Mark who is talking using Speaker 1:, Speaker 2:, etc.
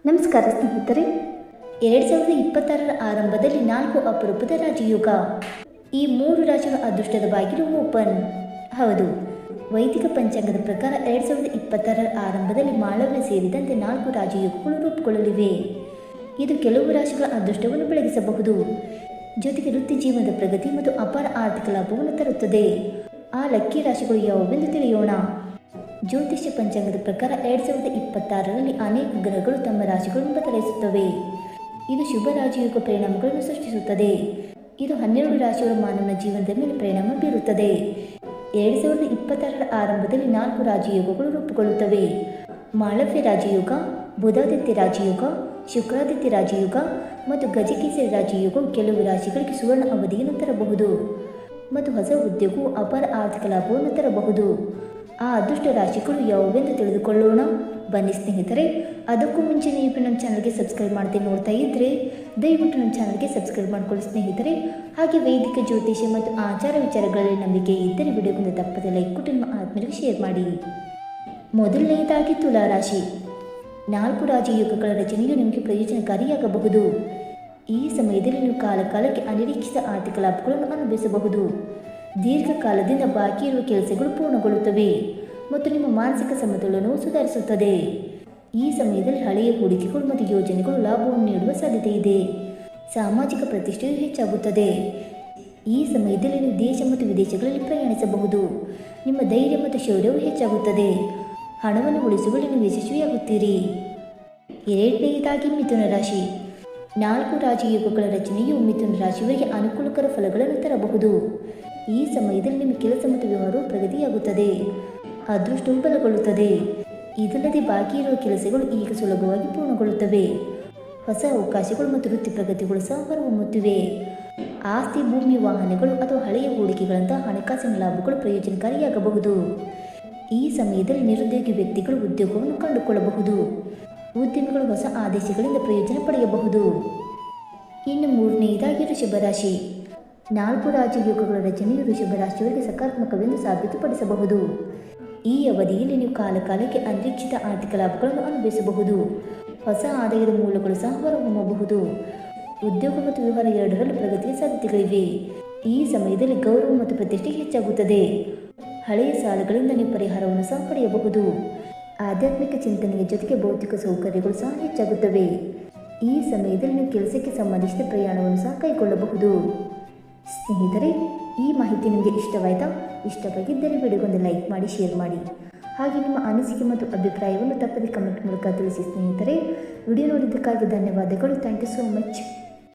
Speaker 1: ನಮಸ್ಕಾರ ಸ್ನೇಹಿತರೆ, 2026ರ ಆರಂಭದಲ್ಲಿ 4 ಅಪರೂಪದ ರಾಜಯೋಗ. ಈ 3 ರಾಶಿಗಳ ಅದೃಷ್ಟದ ಬಾಗಿಲು ಓಪನ್. ಹೌದು, ವೈದಿಕ ಪಂಚಾಂಗದ ಪ್ರಕಾರ 2026ರ ಆರಂಭದಲ್ಲಿ ಮಾಳವ್ಯ ಸೇರಿದಂತೆ 4 ರಾಜಯೋಗಗಳು ರೂಪುಗೊಳ್ಳಲಿವೆ. ಇದು ಕೆಲವು ರಾಶಿಗಳ ಅದೃಷ್ಟವನ್ನು ಬೆಳಗಿಸಬಹುದು, ಜೊತೆಗೆ ವೃತ್ತಿ ಜೀವನದ ಪ್ರಗತಿ ಮತ್ತು ಅಪಾರ ಆರ್ಥಿಕ ಲಾಭವನ್ನು ತರುತ್ತದೆ. ಆ ಲಕ್ಕಿ ರಾಶಿಗಳು ಯಾವುವೆಂದು ತಿಳಿಯೋಣ. ಜ್ಯೋತಿಷ್ಯ ಪಂಚಾಂಗದ ಪ್ರಕಾರ 2026ರಲ್ಲಿ ಅನೇಕ ಗ್ರಹಗಳು ತಮ್ಮ ರಾಶಿಗಳನ್ನು ಬದಲಾಯಿಸುತ್ತವೆ. ಇದು ಶುಭ ರಾಜಯೋಗ ಪರಿಣಾಮಗಳನ್ನು ಸೃಷ್ಟಿಸುತ್ತದೆ. ಇದು 12 ರಾಶಿಗಳ ಮಾನವನ ಜೀವನದ ಮೇಲೆ ಪರಿಣಾಮ ಬೀರುತ್ತದೆ. 2026ರ ಆರಂಭದಲ್ಲಿ 4 ರಾಜಯೋಗಗಳು ರೂಪುಗೊಳ್ಳುತ್ತವೆ. ಮಾಳವ್ಯ ರಾಜಯೋಗ, ಬುಧಾದಿತ್ಯ ರಾಜಯೋಗ, ಶುಕ್ರಾದಿತ್ಯ ರಾಜಯೋಗ ಮತ್ತು ಗಜಕೇಸರಿ ರಾಜಯೋಗವು ಕೆಲವು ರಾಶಿಗಳಿಗೆ ಸುವರ್ಣ ಅವಧಿಯನ್ನು ತರಬಹುದು ಮತ್ತು ಹೊಸ ಉದ್ಯೋಗವು ಅಪಾರ ಆರ್ಥಿಕ ಲಾಭವನ್ನು ತರಬಹುದು. ಆ ಅದೃಷ್ಟ ರಾಶಿಗಳು ಯಾವುವೆಂದು ತಿಳಿದುಕೊಳ್ಳೋಣ. ಬನ್ನಿ ಸ್ನೇಹಿತರೆ, ಅದಕ್ಕೂ ಮುಂಚೆ ನೀವು ನಮ್ಮ ಚಾನಲ್ಗೆ ಸಬ್ಸ್ಕ್ರೈಬ್ ಮಾಡದೆ ನೋಡ್ತಾ ಇದ್ದರೆ ದಯವಿಟ್ಟು ನಮ್ಮ ಚಾನಲ್ಗೆ ಸಬ್ಸ್ಕ್ರೈಬ್ ಮಾಡ್ಕೊಳ್ಳಿ ಸ್ನೇಹಿತರೆ. ಹಾಗೆ ವೈದಿಕ ಜ್ಯೋತಿಷ್ಯ ಮತ್ತು ಆಚಾರ ವಿಚಾರಗಳಲ್ಲಿ ನಂಬಿಕೆ ಇದ್ದರೆ ವಿಡಿಯೋಗೊಂದು ತಪ್ಪದೆ ಲೈಕ್ ಕೊಟ್ಟು ನಿಮ್ಮ ಆತ್ಮೀಯರಿಗೆ ಶೇರ್ ಮಾಡಿ. ಮೊದಲನೆಯದಾಗಿ ತುಲಾ ರಾಶಿ. 4 ರಾಜಯೋಗಗಳ ರಚನೆಯು ನಿಮಗೆ ಪ್ರಯೋಜನಕಾರಿಯಾಗಬಹುದು. ಈ ಸಮಯದಲ್ಲಿ ನೀವು ಕಾಲಕಾಲಕ್ಕೆ ಅನಿರೀಕ್ಷಿತ ಆರ್ಥಿಕ ಲಾಭಗಳನ್ನು ಅನುಭವಿಸಬಹುದು. ದೀರ್ಘಕಾಲದಿಂದ ಬಾಕಿ ಇರುವ ಕೆಲಸಗಳು ಪೂರ್ಣಗೊಳ್ಳುತ್ತವೆ ಮತ್ತು ನಿಮ್ಮ ಮಾನಸಿಕ ಸಮತೋಲನವು ಸುಧಾರಿಸುತ್ತದೆ. ಈ ಸಮಯದಲ್ಲಿ ಹಳೆಯ ಹೂಡಿಕೆಗಳು ಮತ್ತು ಯೋಜನೆಗಳು ಲಾಭವನ್ನು ನೀಡುವ ಸಾಧ್ಯತೆ ಇದೆ. ಸಾಮಾಜಿಕ ಪ್ರತಿಷ್ಠೆಯು ಹೆಚ್ಚಾಗುತ್ತದೆ. ಈ ಸಮಯದಲ್ಲಿ ನೀವು ದೇಶ ಮತ್ತು ವಿದೇಶಗಳಲ್ಲಿ ಪ್ರಯಾಣಿಸಬಹುದು. ನಿಮ್ಮ ಧೈರ್ಯ ಮತ್ತು ಶೌರ್ಯವು ಹೆಚ್ಚಾಗುತ್ತದೆ. ಹಣವನ್ನು ಉಳಿಸುವಲ್ಲಿ ನೀವು ಯಶಸ್ವಿಯಾಗುತ್ತೀರಿ. ಎರಡನೆಯದಾಗಿ ಮಿಥುನ ರಾಶಿ. 4 ರಾಜಯೋಗಗಳ ರಚನೆಯು ಮಿಥುನ ರಾಶಿಯವರಿಗೆ ಅನುಕೂಲಕರ ಫಲಗಳನ್ನು ತರಬಹುದು. ಈ ಸಮಯದಲ್ಲಿ ನಿಮ್ಮ ಕೆಲಸ ಮತ್ತು ವ್ಯವಹಾರವು ಪ್ರಗತಿಯಾಗುತ್ತದೆ. ಅದೃಷ್ಟವು ಬಲಗೊಳ್ಳುತ್ತದೆ. ಇದಲ್ಲದೆ ಬಾಕಿ ಇರುವ ಕೆಲಸಗಳು ಈಗ ಸುಲಭವಾಗಿ ಪೂರ್ಣಗೊಳ್ಳುತ್ತವೆ. ಹೊಸ ಅವಕಾಶಗಳು ಮತ್ತು ವೃತ್ತಿ ಪ್ರಗತಿಗಳು ಸಹ ಹೊರಹೊಮ್ಮುತ್ತಿವೆ. ಆಸ್ತಿ, ಭೂಮಿ, ವಾಹನಗಳು ಅಥವಾ ಹಳೆಯ ಹೂಡಿಕೆಗಳಂತಹ ಹಣಕಾಸಿನ ಲಾಭಗಳು ಪ್ರಯೋಜನಕಾರಿಯಾಗಬಹುದು. ಈ ಸಮಯದಲ್ಲಿ ನಿರುದ್ಯೋಗಿ ವ್ಯಕ್ತಿಗಳು ಉದ್ಯೋಗವನ್ನು ಕಂಡುಕೊಳ್ಳಬಹುದು. ಉದ್ಯಮಿಗಳು ಹೊಸ ಆದೇಶಗಳಿಂದ ಪ್ರಯೋಜನ ಪಡೆಯಬಹುದು. ಇನ್ನು ಮೂರನೆಯದಾಗಿ ವೃಷಭ ರಾಶಿ. 4 ರಾಜಯೋಗಗಳ ರಚನೆಯು ವೃಷಭ ರಾಶಿಯವರಿಗೆ ಸಕಾರಾತ್ಮಕವೆಂದು ಸಾಬೀತುಪಡಿಸಬಹುದು. ಈ ಅವಧಿಯಲ್ಲಿ ನೀವು ಕಾಲಕಾಲಕ್ಕೆ ಅನಿರೀಕ್ಷಿತ ಆರ್ಥಿಕ ಲಾಭಗಳನ್ನು ಅನುಭವಿಸಬಹುದು. ಹೊಸ ಆದಾಯದ ಮೂಲಗಳು ಸಹ ಹೊರಹೊಮ್ಮಬಹುದು. ಉದ್ಯೋಗ ಮತ್ತು ವ್ಯವಹಾರ ಎರಡರಲ್ಲೂ ಪ್ರಗತಿಯ ಸಾಧ್ಯತೆಗಳಿವೆ. ಈ ಸಮಯದಲ್ಲಿ ಗೌರವ ಮತ್ತು ಪ್ರತಿಷ್ಠೆ ಹೆಚ್ಚಾಗುತ್ತದೆ. ಹಳೆಯ ಸಾಲಗಳಿಂದ ನೀವು ಪರಿಹಾರವನ್ನು ಸಹ ಪಡೆಯಬಹುದು. ಆಧ್ಯಾತ್ಮಿಕ ಚಿಂತನೆಯ ಜೊತೆಗೆ ಭೌತಿಕ ಸೌಕರ್ಯಗಳು ಸಹ ಹೆಚ್ಚಾಗುತ್ತವೆ. ಈ ಸಮಯದಲ್ಲಿ ನೀವು ಕೆಲಸಕ್ಕೆ ಸಂಬಂಧಿಸಿದ ಪ್ರಯಾಣವನ್ನು ಸಹ ಕೈಗೊಳ್ಳಬಹುದು. ಸ್ನೇಹಿತರೆ, ಈ ಮಾಹಿತಿ ನಿಮಗೆ ಇಷ್ಟವಾಯಿತಾ? ಇಷ್ಟವಾಗಿದ್ದರೆ ವಿಡಿಯೋಗೊಂದು ಲೈಕ್ ಮಾಡಿ, ಶೇರ್ ಮಾಡಿ. ಹಾಗೆ ನಿಮ್ಮ ಅನಿಸಿಕೆ ಮತ್ತು ಅಭಿಪ್ರಾಯವನ್ನು ತಪ್ಪದೆ ಕಮೆಂಟ್ ಮೂಲಕ ತಿಳಿಸಿ ಸ್ನೇಹಿತರೆ. ವಿಡಿಯೋ ನೋಡಿದ್ದಕ್ಕಾಗಿ ಧನ್ಯವಾದಗಳು. Thank you so much.